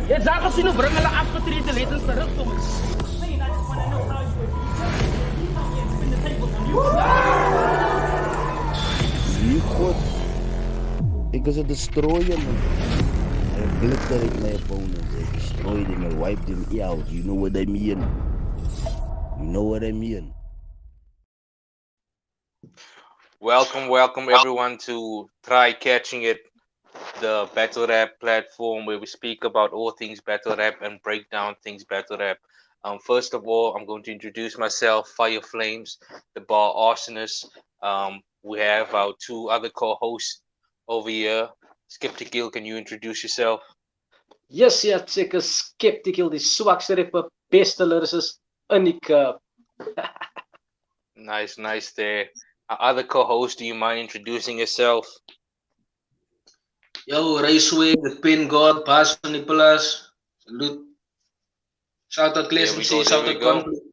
Ja, sag ons sino bring hulle afgetrede letters terug kom. Saying I just want to know how you would spin the tables on you. Zie God. Ik is a destroyer, man. I obliterate my opponents. I destroy them. I wipe them out. You know what I mean? You know what I mean? Welcome everyone to Try Catching It, the battle rap platform where we speak about all things battle rap and break down things battle rap. First of all, I'm going to introduce myself, Fire Flames, the bar arsonist. We have our two other co-hosts over here. Skeptick-ill, can you introduce yourself? Yes, ja, zeker Skeptick-ill, die swakste rapper, beste lyricist in die cup. Nice there. Our other co-host, do you mind introducing yourself? Yo, Raceway, the Pin God, Pass Nicholas, salute. Shout out Classic, shout out Conflict.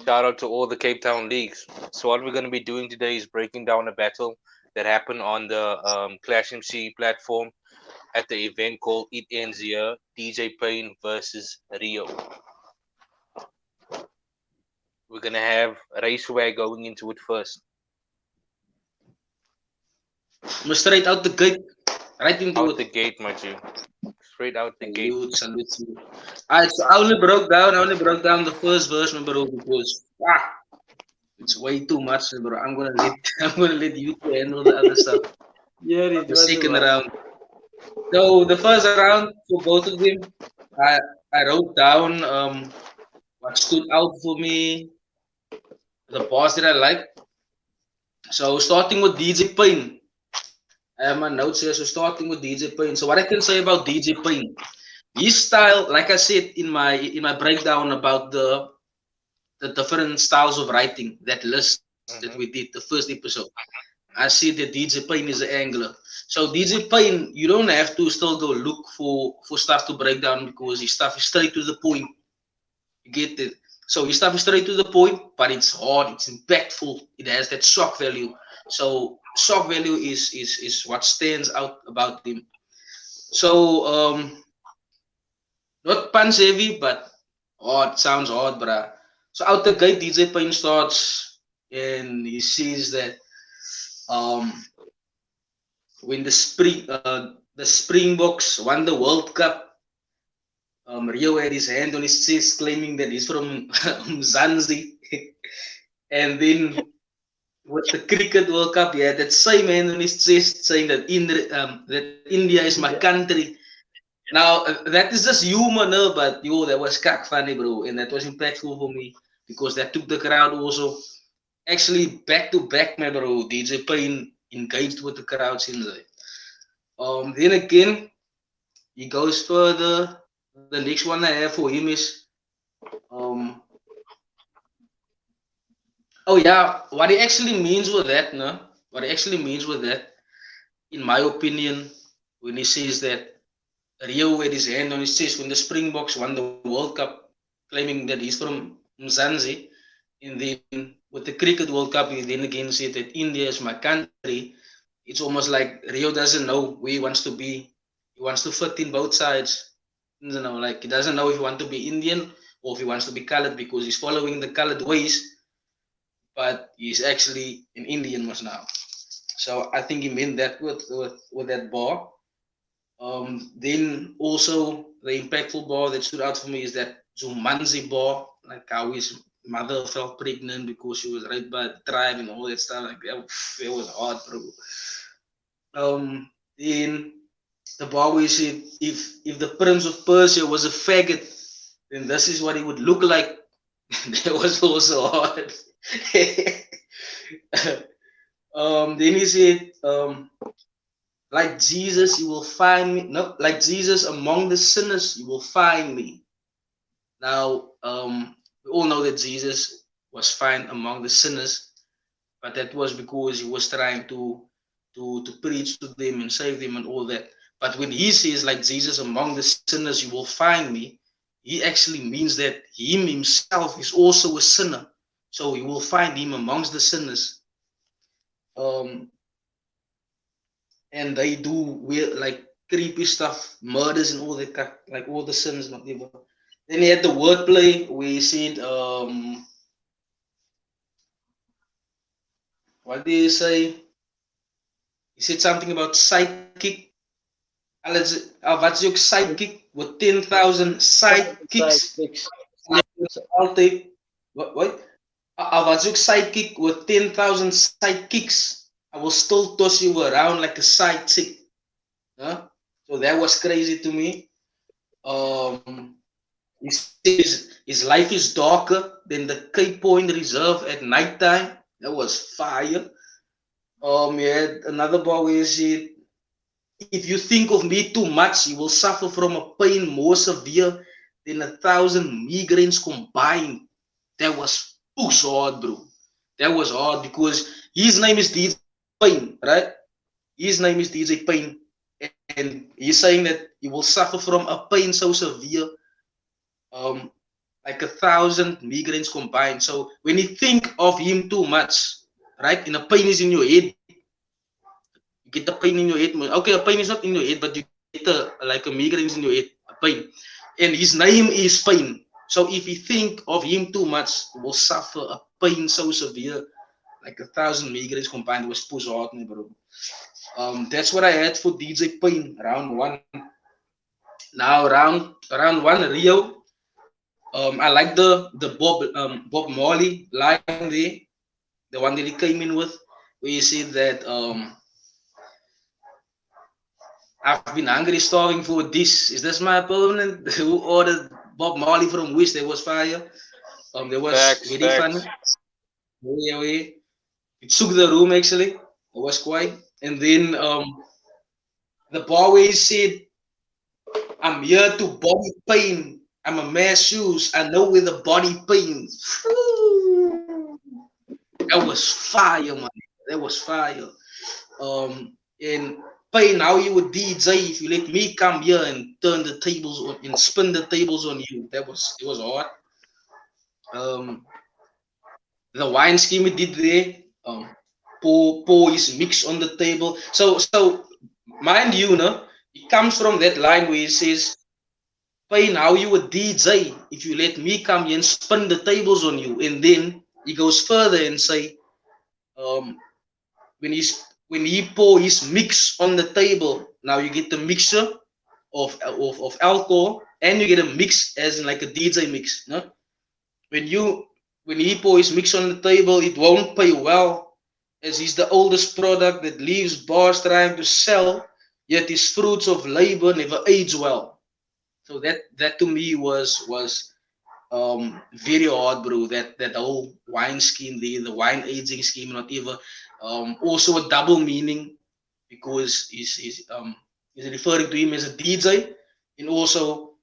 Shout out to all the Cape Town leagues. So what we're going to be doing today is breaking down a battle that happened on the Clash MC platform at the event called It Ends Here, DJ Payne versus Riyo. We're going to have Raceway going into it first. Straight out the gate, right into Out it. the gate, my G. Straight out the gate. Salute. Alright, so I only broke down the first verse, bro, because it's way too much, bro. I'm gonna let you two handle the other stuff. Yeah, The second round. So the first round for both of them, I wrote down what stood out for me, the bars that I like. So starting with DJ Payne. I have my notes here, so starting with DJ Payne. So what I can say about DJ Payne, his style, like I said in my breakdown about the different styles of writing, that list that we did, the first episode, I see that DJ Payne is an angler. So DJ Payne, you don't have to still go look for stuff to break down because his stuff is straight to the point. You get it? So his stuff is straight to the point, but it's hard, it's impactful, it has that shock value. So shock value is what stands out about him. So not punch heavy, but hard, sounds hard, bruh. So out the gate, DJ Payne starts and he sees that when the Springboks won the World Cup, Riyo had his hand on his chest claiming that he's from Mzansi. And then with the Cricket World Cup, he had that same hand on his chest saying that India is my country. Now, that is just humor, no? But yo, that was cack funny, bro. And that was impactful for me because that took the crowd also. Actually, back to back, my bro. DJ Payne engaged with the crowd since then again, he goes further. The next one I have for him is oh yeah, what he actually means with that, no? What he actually means with that, in my opinion, when he says that Riyo had his hand on his chest when the Springboks won the World Cup, claiming that he's from Mzansi, and then with the Cricket World Cup, he then again said that India is my country. It's almost like Riyo doesn't know where he wants to be. He wants to fit in both sides. You know, like he doesn't know if he wants to be Indian or if he wants to be colored because he's following the colored ways, but he's actually an Indian now. So I think he meant that with that bar. Then also the impactful bar that stood out for me is that Jumanji bar, like how his mother fell pregnant because she was raped by the tribe and all that stuff. Like that was hard, bro. Then the bar where he said, if the Prince of Persia was a faggot, then this is what he would look like. That was also hard. Then he said, like Jesus, you will find me. No, like Jesus among the sinners, you will find me. Now, we all know that Jesus was found among the sinners, but that was because he was trying to preach to them and save them and all that. But when he says, like Jesus among the sinners, you will find me, he actually means that him himself is also a sinner. So you will find him amongst the sinners. And they do like creepy stuff, murders and all that, like all the sins, whatever. Then he had the wordplay where he said, what did he say? He said something about sidekick. What's your sidekick with 10,000 sidekicks? Altijd, what? What's your sidekick with 10,000 sidekicks? I will still toss you around like a side chick. Huh? So that was crazy to me. He says his life is darker than the Cape Point Reserve at nighttime. That was fire. He had another bar where he said, if you think of me too much, you will suffer from a pain more severe than 1,000 migraines combined. That was hard, bro. That was hard because his name is DJ Pain, right? His name is DJ Pain. And he's saying that he will suffer from a pain so severe, like 1,000 migraines combined. So when you think of him too much, right, and the pain is in your head, you get the pain in your head. Okay, a pain is not in your head, but you get like a migraines in your head, a pain. And his name is Pain. So if you think of him too much, you will suffer a pain so severe, like 1,000 migraines combined. It was push hard, bro. That's what I had for DJ Pain, round one. Now round one, Riyo. I like the Bob Marley line there, the one that he came in with, where he said that I've been hungry, starving for this. Is this my permanent? Who ordered Bob Marley from Wish? That was fire. That was very fun. Yeah, it took the room actually. It was quite. And then the bar where he said, I'm here to body pain. I'm a man shoes. I know where the body pains. That was fire, man. That was fire. And Pain, how you would DJ if you let me come here and turn the tables on and spin the tables on you. It was hard. The wine scheme he did there. Pour his mix on the table. So mind you, no, it comes from that line where he says, Pain, how you a DJ if you let me come here and spin the tables on you. And then he goes further and say, when he pour his mix on the table, now you get the mixture of alcohol and you get a mix as in like a DJ mix. No? When he pour his mix on the table, it won't pay well, as he's the oldest product that leaves bars trying to sell, yet his fruits of labor never age well. So that to me was very hard, bro. That whole wine scheme there, the wine aging scheme, not even. Also a double meaning because he's referring to him as a DJ, and also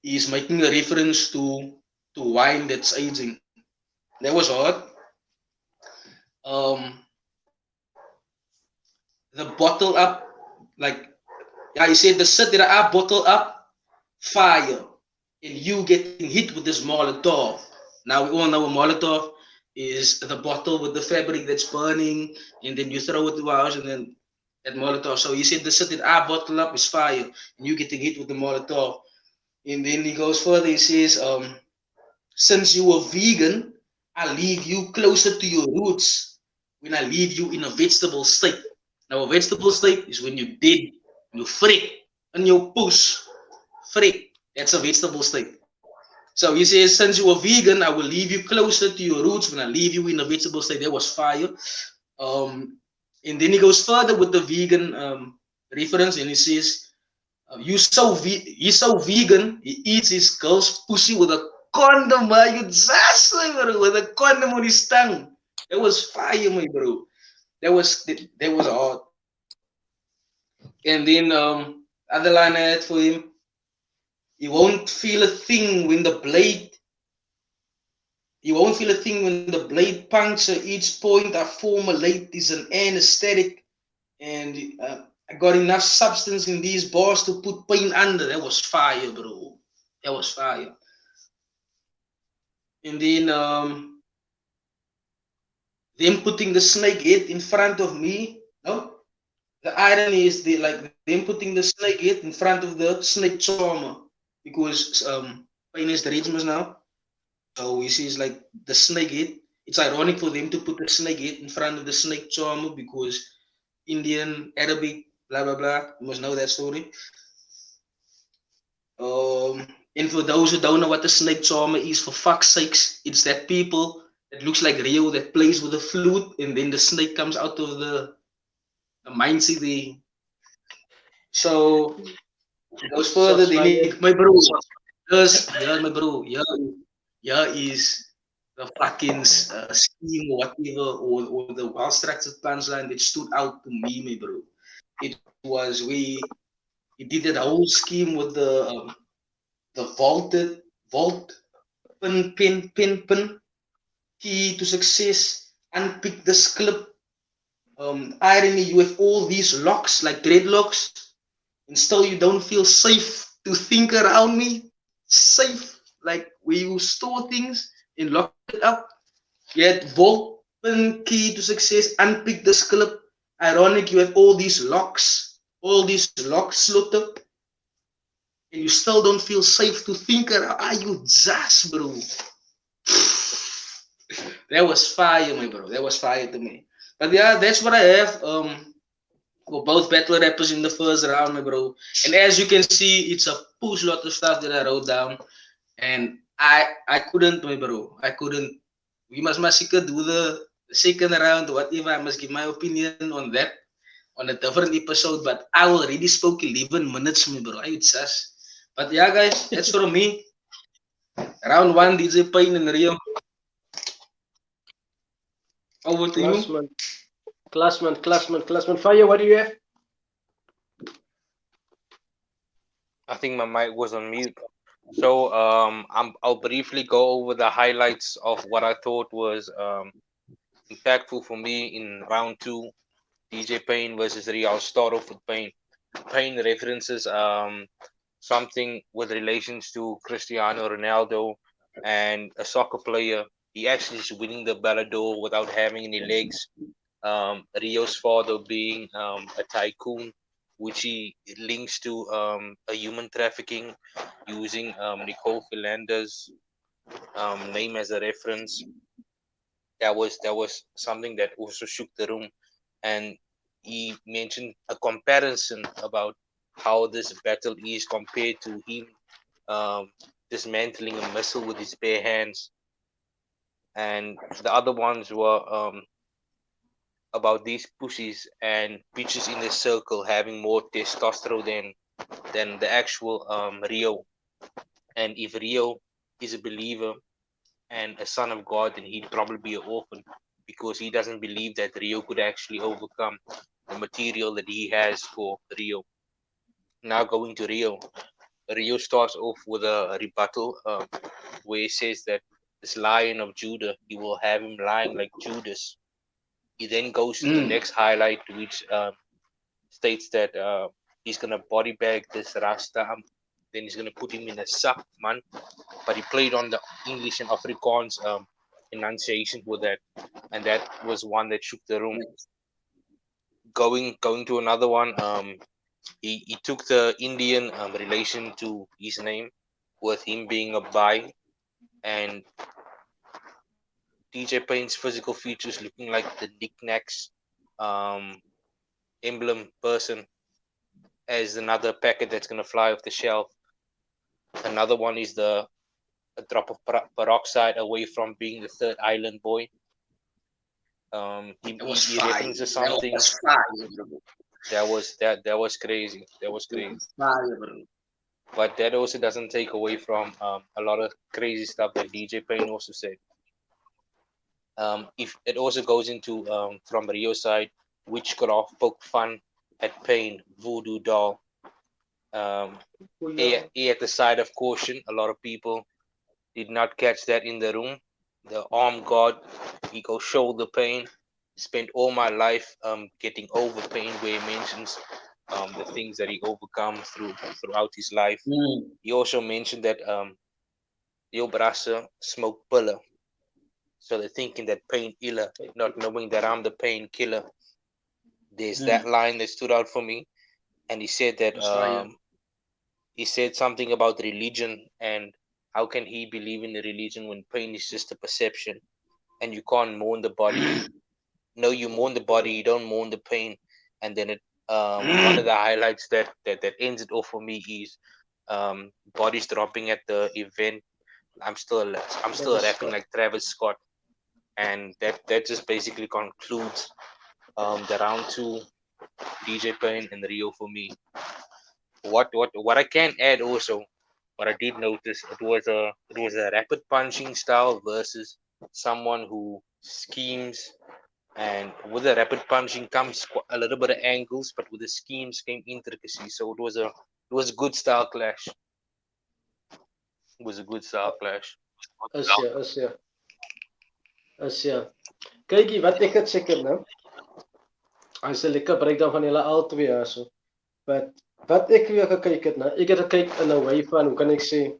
he's making a reference to wine that's aging. That was hard. The bottle up, like, yeah, he said the set that I bottle up, fire, and you getting hit with this Molotov. Now we all know a Molotov is the bottle with the fabric that's burning, and then you throw it to our house, and then that Molotov. So he said the set that I bottle up is fire, and you getting hit with the Molotov. And then he goes further. He says, since you were vegan, I leave you closer to your roots when I leave you in a vegetable state. Now, a vegetable state is when you're dead, you freak, and you push, freak. That's a vegetable state. So he says, since you were vegan, I will leave you closer to your roots when I leave you in a vegetable state. That was fire. And then he goes further with the vegan reference, and he says, he's so vegan, he eats his girl's pussy with a condom, man. You just with a condom on his tongue. That was fire, my bro. That was hard. And then other line I had for him, you won't feel a thing when the blade. You won't feel a thing when the blade puncture each point I formulate is an anesthetic, and I got enough substance in these bars to put pain under. That was fire, bro. That was fire. And then them putting the snake head in front of me, no, the irony is they like them putting the snake head in front of the snake charmer because Pain is the Regiment now. So we see it's like the snake head. It's ironic for them to put the snake head in front of the snake charmer because Indian, Arabic, blah blah blah. You must know that story. And for those who don't know what the snake charmer is, for fuck's sakes, it's that people that looks like Riyo that plays with the flute, and then the snake comes out of the mindset there. So it goes further. Shots They fired. need my bro. Here's my bro. Here is the fucking scheme or whatever, or the well structured punchline that stood out to me, my bro. It was he did that whole scheme with the vault pin key to success. Unpick this clip. Irony, you have all these locks like dreadlocks, and still you don't feel safe to think around me. Safe, like where you store things and lock it up. Yet vault pin key to success. Unpick this clip. Ironic, you have all these locks slot up, and you still don't feel safe to think around. Are you just, bro? That was fire, my bro. That was fire to me. But yeah, that's what I have. For both battle rappers in the first round, my bro. And as you can see, it's a push lot of stuff that I wrote down. And I couldn't, my bro. I couldn't. We must do the second round or whatever. I must give my opinion on that on a different episode. But I already spoke 11 minutes, my bro. I just. But yeah, guys, that's from me. Round one, DJ Pain and Rio. Over to you. Classman. Fire, what do you have? I think my mic was on mute. So I'll briefly go over the highlights of what I thought was impactful for me in round two. DJ Payne versus Riyo. I'll start off with Payne. Payne references something with relations to Cristiano Ronaldo and a soccer player. He actually is winning the Ballon d'Or without having any legs. Rio's father being a tycoon, which he links to a human trafficking using Nicole Philander's name as a reference. That was something that also shook the room, and he mentioned a comparison about how this battle is compared to him dismantling a missile with his bare hands, and the other ones were about these pussies and bitches in the circle having more testosterone than the actual Riyo. And if Riyo is a believer and a son of God, then he'd probably be an orphan because he doesn't believe that Riyo could actually overcome the material that he has for Riyo. Now going to Riyo. Riyo starts off with a rebuttal where he says that this Lion of Judah, he will have him lying like Judas. He then goes to the next highlight, which states that he's gonna body bag this Rasta. Then he's gonna put him in a sack, man. But he played on the English and Afrikaans enunciation with that, and that was one that shook the room. Going to another one, he took the Indian relation to his name, with him being a Bai, and DJ Payne's physical features looking like the knickknacks emblem person as another packet that's gonna fly off the shelf. Another one is a drop of peroxide away from being the third island boy. He references something that was crazy. That was crazy. But that also doesn't take away from a lot of crazy stuff that DJ Payne also said. If it also goes into from Riyo's side, witchcraft, poke fun at Payne, voodoo doll. At the side of caution, a lot of people did not catch that in the room. The armed god, he goes shoulder pain. Spent all my life getting over pain, where he mentions the things that he overcome throughout his life. He also mentioned that Yo Brasa smoked pillar. So they're thinking that pain iller, not knowing that I'm the pain killer. there's that line that stood out for me, and he said that That's fire. he said something about religion and how can he believe in the religion when pain is just a perception and you can't mourn the body. No, you mourn the body, you don't mourn the pain. And then it one of the highlights that ends it off for me is bodies dropping at the event. I'm still rapping like Travis Scott, and that just basically concludes the round two DJ Payne and Rio for me. What I can add also, what I did notice, it was a rapid punching style versus someone who schemes, and with the rapid punching comes a little bit of angles, but with the schemes came intricacy. So it was a good style clash. It was a good style clash. As ja. Kykie, wat ek het seker nou. As 'n lekker breakdown van julle al twee hierso. Wat ek weer gekyk het nou, ek het gekyk in 'n way van hoe kan ek sê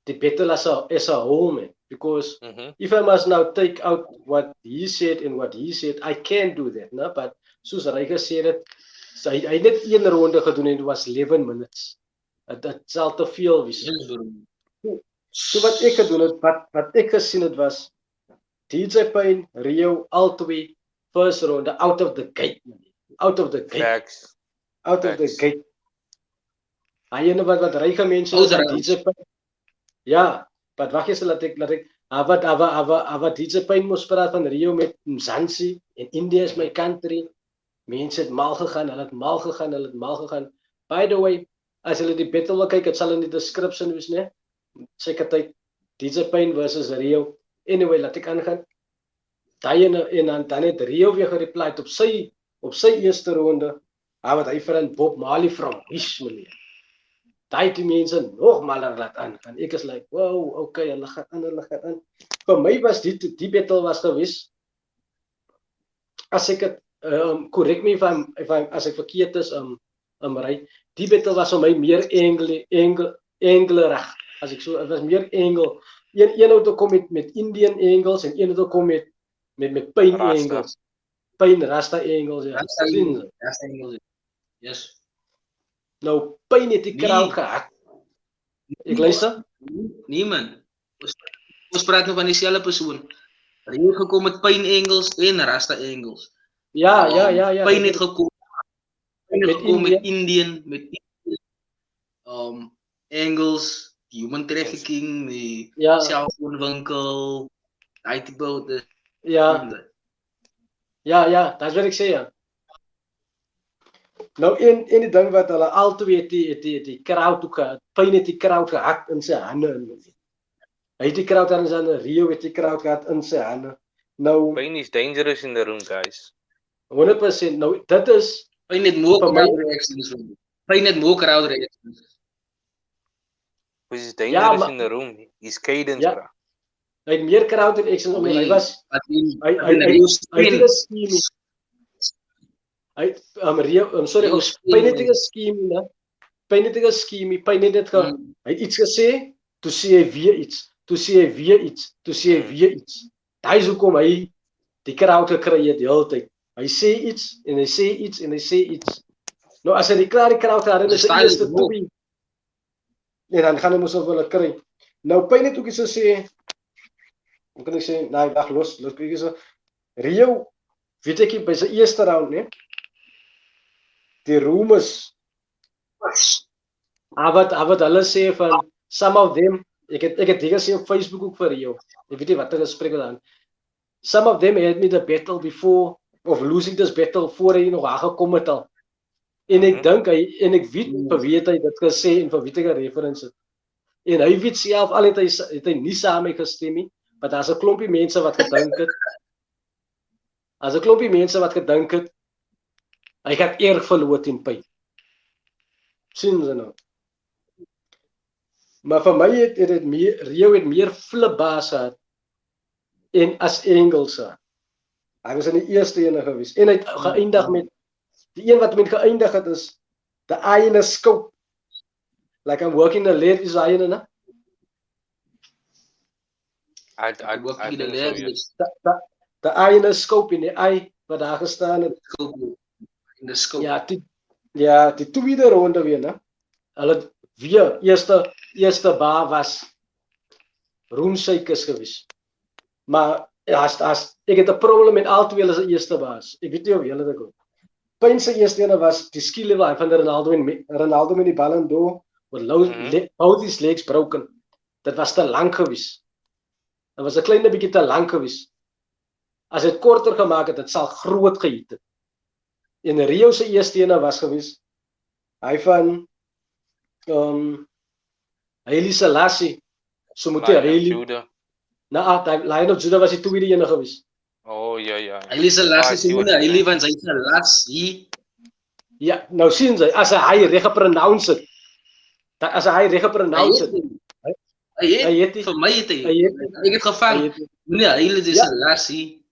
the battle as a whole, man. Because if I must now take out what he said and what he said, I can't do that, no? But soos hy gesê het, hy net een ronde gedoen en dit was 11 minutes. Dit sal te veel wees. So wat ek gedoen het, wat ek gesien het was DJ Payne, Riyo, al twee first ronde out of the gate, man. Out of the gate. Facts. Out of the gate. Hy en wat ryke mense is aan DJ Payne. Ja, but wag eens laat ek wat DJ Payne moes praat van Riyo met Mzansi en India is my country. Mense het mal gegaan, hulle het mal gegaan. By the way, as julle die battle wil kyk, dit sal in die description wees, né? Seker tyd DJ Payne versus Riyo. Anyway, laat ek aangaan. Daai en dan het Riyo weer gereply op sy eerste ronde. Wat hy vir 'n Bob Marley from Wish meneer. Daai die mense nog maler laat aangaan. Ek is like, wow, okay, hulle gaan aan. Vir my was die battle was gewees. As ek het correct me if as ek verkeerd is, Ry, die battle was vir my meer englerig. As ek so, het was meer engel. Een het kom met Indian angles en een het kom met Payne angles. Payne Rasta angles, ja. Rasta angles. Yes. Nou, Payne het die crowd gehak. Ek luister? Nee man. Ons praat nou van dieselfde persoon. Riyo gekom met Payne angles en Rasta angles. Ja. Payne het gekom met Indian angles, human trafficking, die selfoonwinkel, daai tipe. Ja, dat is wat ek sê, ja. Nou, en die ding wat hulle al twee die crowd ook gehad, Payne het die crowd gehakt in sy hande. Hy het die crowd gehad in sy hande, Riyo het die crowd gehad in sy hande. Nou, Payne is dangerous in the room, guys. 100%, nou, dit is Payne het more crowd reactions. Payne het more crowd reactions. He's dangerous in the room. He's cadence, bro. Hy het meer crowd reactions omdat hy was hy het 'n scheme. Payne het 'n scheme, né? Payne het 'n scheme. Payne het hy het iets gesê, toe sê hy weer iets, toe sê hy weer iets. Daai is hoekom hy die crowd gekry het die hele tyd. Hy sê iets en hy sê iets. Nou as hy die crowd daar is die eerste toepie. En dan gaan hy mos of hulle kry. Nou Payne het ook iets gesê. Hoe kan ek sê? Nee, wag, los kyk eens. Riyo, weet ek by sy eerste round, né? Die rumors. Wat hulle sê van some of them, ek het dit gesê op Facebook ook vir Riyo. Ek weet nie wat hulle gesprek dan. Some of them had me the battle before of losing this battle voor hy nog aangekom het al. En ek dink ek weet vir wie hy dit gesê en vir wie hy reference het. En hy weet self al het hy nie saam mee gestem nie, maar daar's 'n klompie mense wat gedink het. Hy gaan erg verloor teen Payne. Sien jy nou? Maar vir my het dit Riyo het meer flipbaas gehad en as Engels. Hy was in die eerste ene gewees en hy het geëindig met die een wat met geëindig het is the iron scope. Like I'm working the lead is iron, né? I work in the lead. The iron scope in the eye wat daar gestaan het. In the scope. Die tweede ronde weer, né? Hulle weer eerste baa was roemsuikers gewees. Maar ek het 'n probleem met al twee hulle eerste baas. Ek weet nie of julle dit ook. Pyn se eerste ene was die skill level van Ronaldo met die bal in doel with both his legs broken. Dit was te lank gewees. Dit was 'n klein bietjie te lank gewees. As dit korter gemaak het, dit sal groot gehit het. En Riyo se eerste ene was gewees hy van Haile Selassie. So moet hy Lion of Judah was die tweede ene gewees. Oh ja. Haile Selassie se ene, Haile van sy Selassie. Ja, nou sien jy, as hy reg gepronounce het. As hy reg gepronounce het. Hy het vir my het hy. Ek het gevang. Nee, Haile Selassie.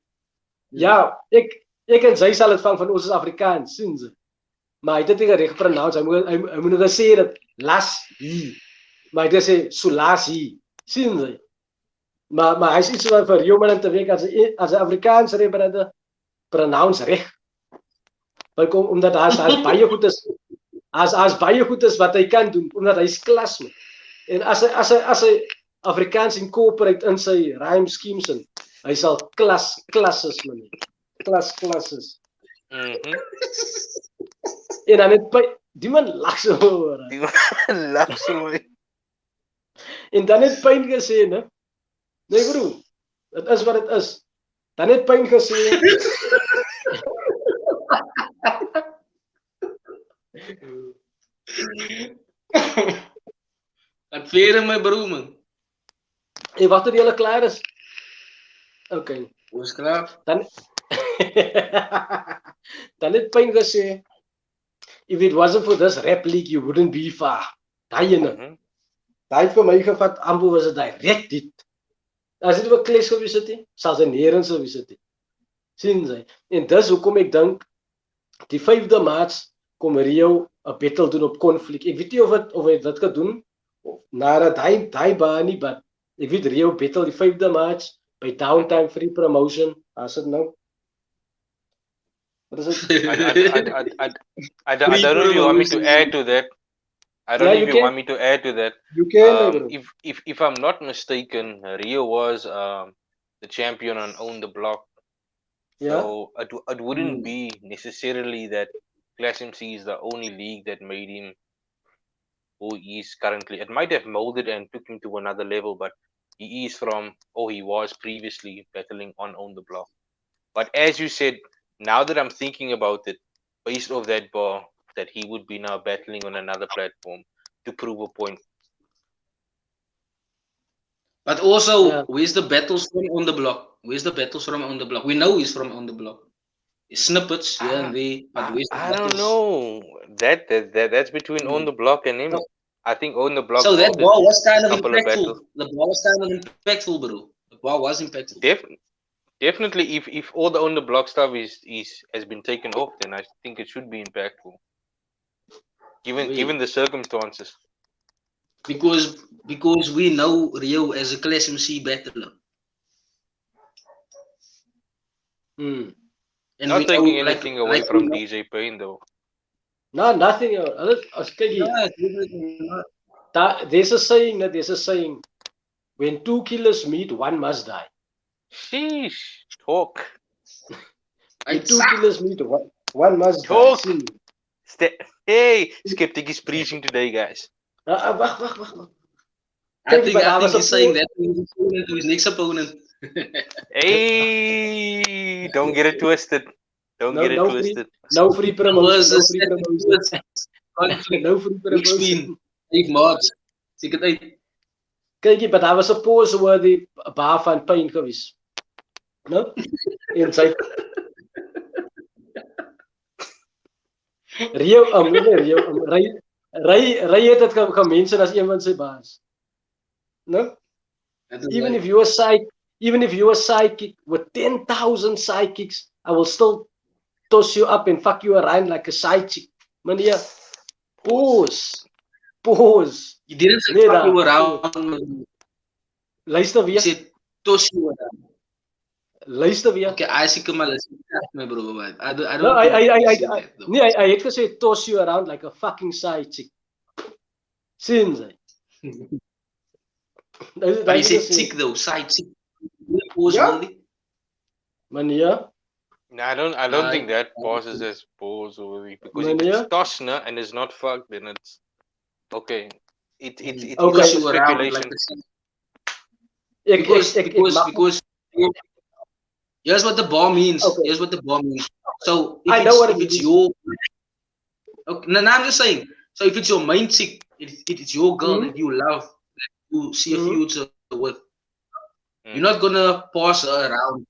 Ja, ek en sy sal dit van ons is Afrikaans, sien jy. Maar hy het dit reg gepronounce. Hy moet nog gesê dat Lassie. Maar hy het gesê Selassie. Sien jy. Maar hy is iets wat vir jou man te werk as 'n Afrikaans reg pronounce reg. Omdat hy baie goed is. As baie goed is wat hy kan doen omdat hy is klas. En as hy Afrikaans incorporate in sy rhyme schemes in, hy sal klasses man. Klasses. En dan het die man lag so hoor. Die man lag so. En dan het Pyn gesê, né? Nee bro, dit is wat dit is. Dan het Pyn gesê. Wat veer my bro man? Hey, wag tot jy klaar is. Okay. Ons klaar. Dan het Pyn gesê, if it wasn't for this rap league, you wouldn't be far. Daai ene. Daai het vir my gevat, amper was dit direk dit. As dit 'n kles gewees het, sal sy nêrens gewees het. Sien jy? En dis hoekom ek dink die 5de Maart kom Riyo 'n battle doen op konflik. Ek weet nie of hy dit gaan doen nadat hy baan nie, maar ek weet Riyo battle die 5de Maart by Downtime Free Promotion. As dit nou. What is it? I don't know if you want me to add to that. I don't know if you want me to add to that. You can. If I'm not mistaken, Riyo was the champion on Own the Block. Yeah. So it wouldn't be necessarily that Clash MC is the only league that made him who he is currently. It might have molded and took him to another level, but he was previously battling on Own the Block. But as you said, now that I'm thinking about it, based off that bar, that he would be now battling on another platform to prove a point. But also, where's the battles from On the Block? Where's the battles from On the Block? We know he's from On the Block. It's snippets here and there, but where's the battles? I don't know. That's between On the Block and him. No. I think On the Block. So that ball was kind of impactful. The ball was kind of impactful, bro. The ball was impactful. Definitely, if all the On the Block stuff has been taken off, then I think it should be impactful. Given the circumstances. Because we know Riyo as a Clash MC battler. And not taking anything away from DJ Payne though. No, nothing. There's a saying, when two killers meet, one must die. Sheesh, talk. When two killers meet, one must talk. Die. Hey, Skeptic is preaching today, guys. Wacht. I think he's saying that to his next opponent. Hey, don't get it twisted. Don't get it twisted. No free promotion. No free promotion. Big March. Sê dit uit. Kykie, maar daar was 'n pose waar die baar van Pyn gewees. No? En sy Riyo het dit gemention as een van sy baas. No? Even if you are psychic with 10,000 psychics, I will still toss you up and fuck you around like a side chick. Meneer, pause. You didn't say fuck you around. Luister weer. You said toss you around. luister weer. Okay, I see Kamal. My bro, but I don't No, think I you said that, though. nee, I het gesê toss you around like a fucking side chick. Sien jy? But he said chick though, side chick. Worthy. Meneer, No, I don't think that passes as balls worthy because if Meneer? it's tossner and it's not fucked, then it's okay. It's Okay. Push you around like speculation. because here's what the ball means. Okay. Here's what the ball means. So I know what it it's means. your okay, no, I'm just saying. So if it's your main chick, it's your girl that you love, that you see a future with. You're not gonna pass her around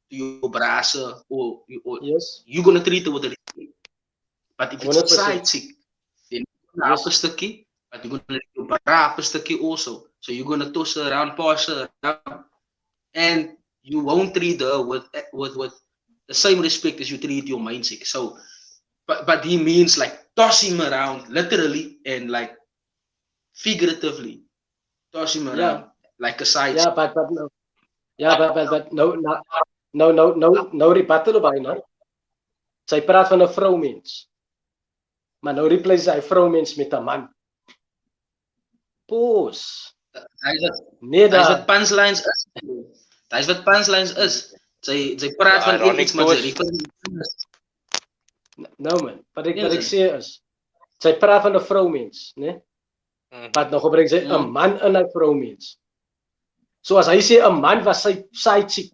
to your brasser or yes. you're gonna treat her with a respect. But if it's a 100%. side chick, then you're gonna have a sticky, but you're gonna let your bra up a sticky also. So you're gonna toss her around, pass her around, and you won't treat her with the same respect as you treat your main chick. So but he means like toss him around literally and like figuratively toss him around like a side Ja, chick. but no. Ja, but nou rebuttal by nou. Sy praat van 'n vroumens. Maar nou replace hy vroumens met 'n man. Pos. Nee, That's what punchlines is. That's what punchlines is. Sy praat van ironic iets maar sy No man, wat ek sê is sy praat van 'n vroumens, né? Wat nou gebruik sy 'n man in 'n vroumens. So as hy sê 'n man was sy side chick,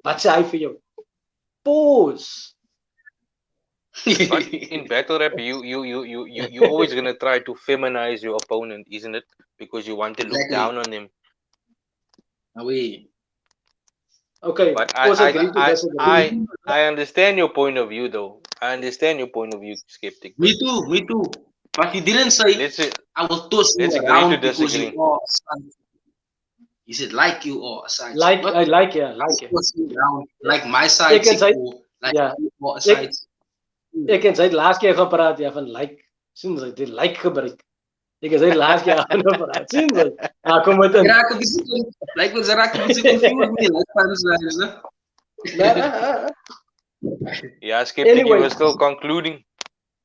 wat sê hy vir jou? Pos. But in battle rap, you always gonna try to feminize your opponent, isn't it? Because you want to look down on him. Away. Okay, But I understand your point of view, though. I understand your point of view, Skeptic. Me too. But he didn't say I will toss you around because you are a side chick. He said like you are a side chick. I like it. Like my side chick or like you are a side chick. Ek en sy het laas keer gepraat van like. Sien jy, die like gebruik. Ek en sy het laas keer aan gepraat. Sien jy? Kom met in. Raak 'n bietjie like was raak 'n bietjie confused me like punchlines, né? Yeah, Skeptic, you were still concluding.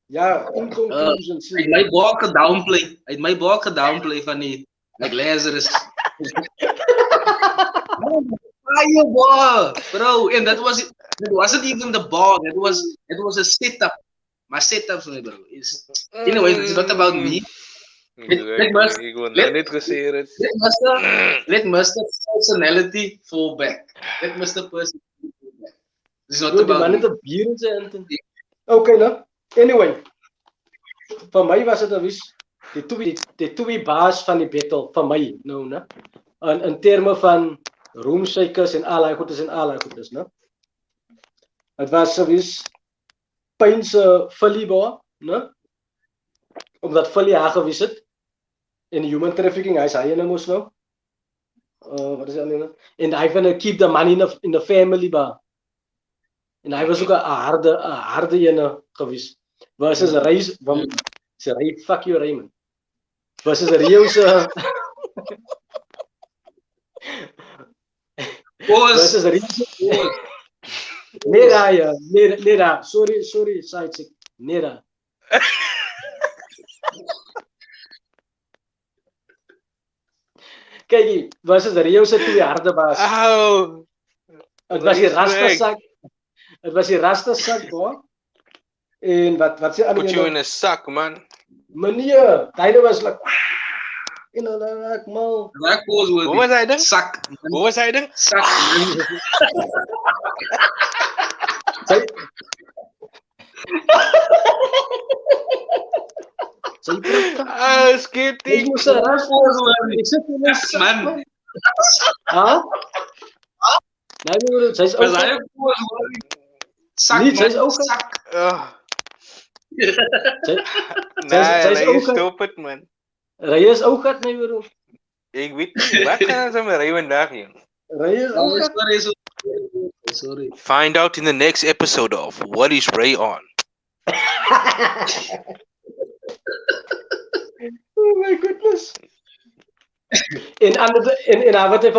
Ja, in conclusion. Hy my baie gedownplay. Hy my baie gedownplay van die like Lazarus. Bro, and that wasn't even the ball. It was a setup. My setup, bro. Anyways, it's not about me. Let Mr. Personality fall back. Let Mr. Person fall back. It's not about me. Okay, no. Anyway, vir my was dit alwees die twee baas van die battle vir my nou, né? In terme van roomshakers en al daai goedes, né? Dit was alwees Pyn se Philly bar, né? Omdat Philly haar gewys het in human trafficking, hy's hy en mos nou. Wat is dit nou? En hy van keep the money in the family bar. En hy was ook 'n harde ene gewys. Versus Reis, sê hy fuck you Raymond. Versus Riyo se versus Riyo. Nera, sorry, side chick. Nera. Kyk, versus Riyo se twee harde baas. Ow. Dit was die Rasta sak, hoor. En wat sê aan Put you in a suck, man. Meneer, hy was like en hulle ek mal. Hoe was hy ding? Sak. Hoe was hy ding? Sak. Skeptic. Ek moes ras ek sit in 'n sak, man. Ha? Nee, sy's ook. Sak. Sy's ook. Nee, stupid, man. Riyo is ook gat my broer. Ek weet nie, wat gaan ons met Riyo vandag doen? Riyo is ook gat. Sorry. Find out in the next episode of What is Ray on? Oh my goodness. En wat hy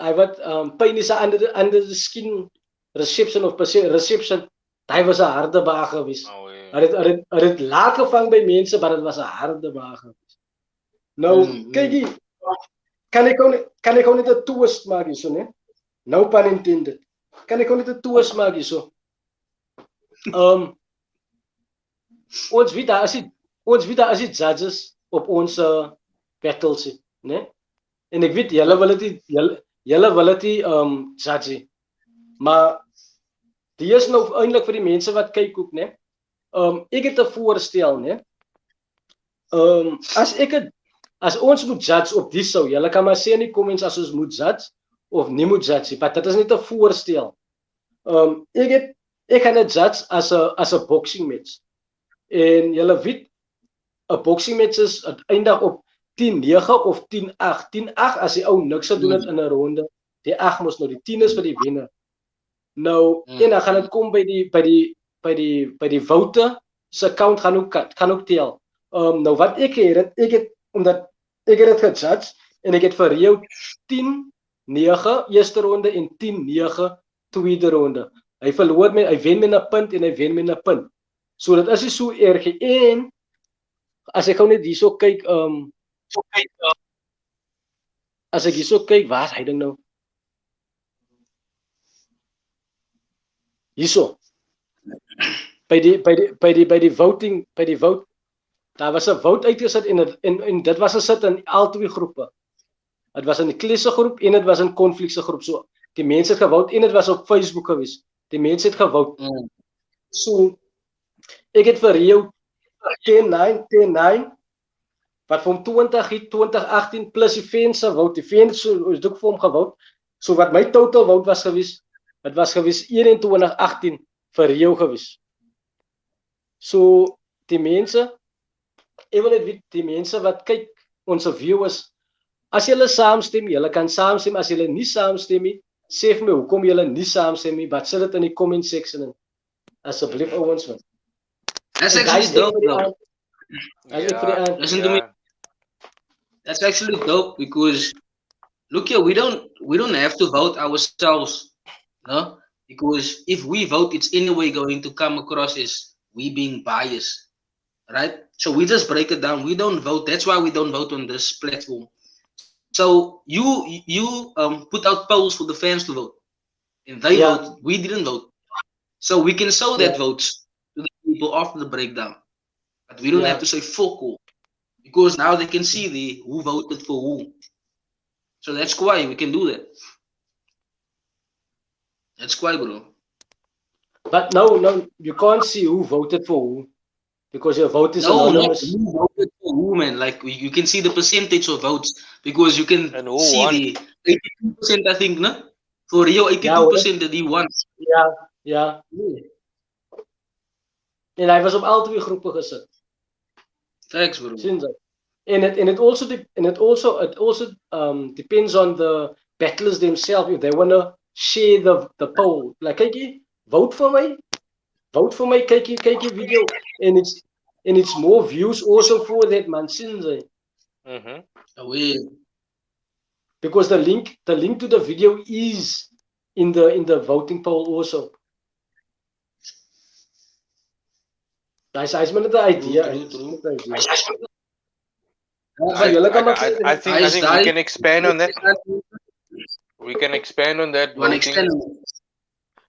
hy wat pyn is under the skin reception of reception. Hy was 'n harde baag geweest. Oh, yeah. Hy het laat gevang by mense, maar dit was 'n harde baag geweest. Nou, kyk hier. Kan ek ook net 'n twist maak hierso, né? No pun intended. Kan ek ook net 'n twist maak hierso? Ons weet daar is die judges op ons battles, né? En ek weet julle wil dit judge. Maar die is nou eintlik vir die mense wat kyk ook, né? Ek het 'n voorstel, né? As ons moet judge op die sou, julle kan maar sê in die comments as ons moet judge of nie moet judge, maar dit is net 'n voorstel. Ek gaan dit judge as 'n boxing match. En julle weet 'n boxing match is uiteindelik op 10-9 of 10-8. 10-8 as die ou niks gedoen het in 'n ronde. Die 8 mos nou die 10 is vir die wenner. Nou, en dan gaan dit kom by die vote se count gaan ook tel. Nou wat ek het omdat ek het dit gejudge en ek het vir jou 10-9 eerste ronde en 10-9 tweede ronde. Hy wen met 'n punt en hy wen met 'n punt. So dit is nie so erg. En as ek gou net hierso kyk, as ek hierso kyk, waar is hy ding nou? Hierso. By die voting, daar was 'n vote uitgesit en dit was gesit in al twee groepe. Dit was in die klesse groep en dit was in konflik se groep. So die mense het gewout en dit was op Facebook gewees. Die mense het gewout. So ek het vir jou 10-9 wat van 2018 plus die fans se vote. Die fans is ook vir hom gewout. So wat my total vote was gewees, dit was gewees 21-18 vir jou gewees. So die mense, ek wil net weet die mense wat kyk ons viewers, as julle saamstem, julle kan saamstem. As julle nie saamstem nie, sê vir my hoekom julle nie saamstem nie, wat sit dit in die comment section in. Asseblief ouens man. That's actually dope though. Listen to me. That's actually dope because look here, we don't have to vote ourselves, no? Because if we vote, it's anyway going to come across as we being biased, right? So we just break it down. We don't vote. That's why we don't vote on this platform. So you put out polls for the fans to vote, and they vote. We didn't vote, so we can show that votes to the people after the breakdown. But we don't have to say fuck all, because now they can see who voted for who. So that's why we can do that. That's why, bro. But no, you can't see who voted for who. Because your vote is anonymous. No, who voted for who, man. Like, you can see the percentage of votes. Because you can see the 82%, I think, no? For Riyo, 82% that he won. Ja. En hy was op al twee groepe gesit. Thanks, bro. And it also depends on the battlers themselves if they wanna share the poll. Like, kykie, vote for my, kykie video, and it's more views also for that man, sins. Because the link to the video is in the voting poll also. That's my idea. I think we can expand on that. We can expand on that.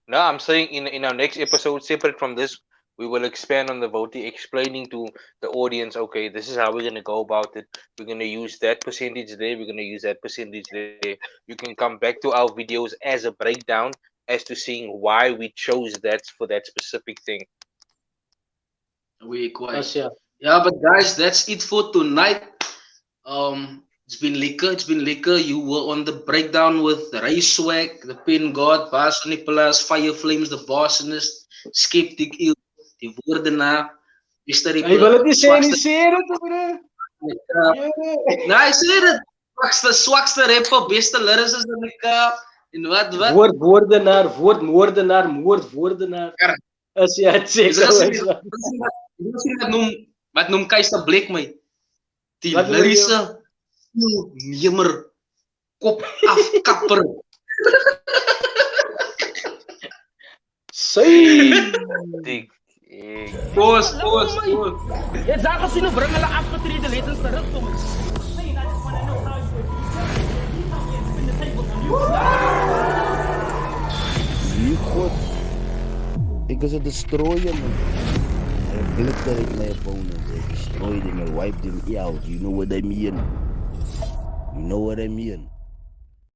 No, I'm saying in our next episode, separate from this, we will expand on the voting, explaining to the audience, okay, this is how we're going to go about it. We're going to use that percentage there. We're going to use that percentage there. You can come back to our videos as a breakdown as to seeing why we chose that for that specific thing. We quite. Yeah, but guys, that's it for tonight. It's been liquor. You were on the breakdown with the Riyo Swag, the Pin God, Baasonipalas, Fire Flames, the Bostonist, Skeptick-ill, the Woordenaar, Mr. Hy wil dit nie sê dit, bro. Nee, hy sê dit. Swakste rapper, beste lyricist in die Kaap. En wat? Woordenaar, woordenaar. As jy het sê. Wat noem Keister Blik my? Die lyrische nemer, kop afkapper, Say. Dik. Pause. It's not because you bring a lot of the latest terug to me. Hey, I just want to know how you would you come here and spin the tables on you. You could. Because I destroy him. I obliterate my opponents. I destroy them. I wipe them out. You know what I mean? You know what I mean?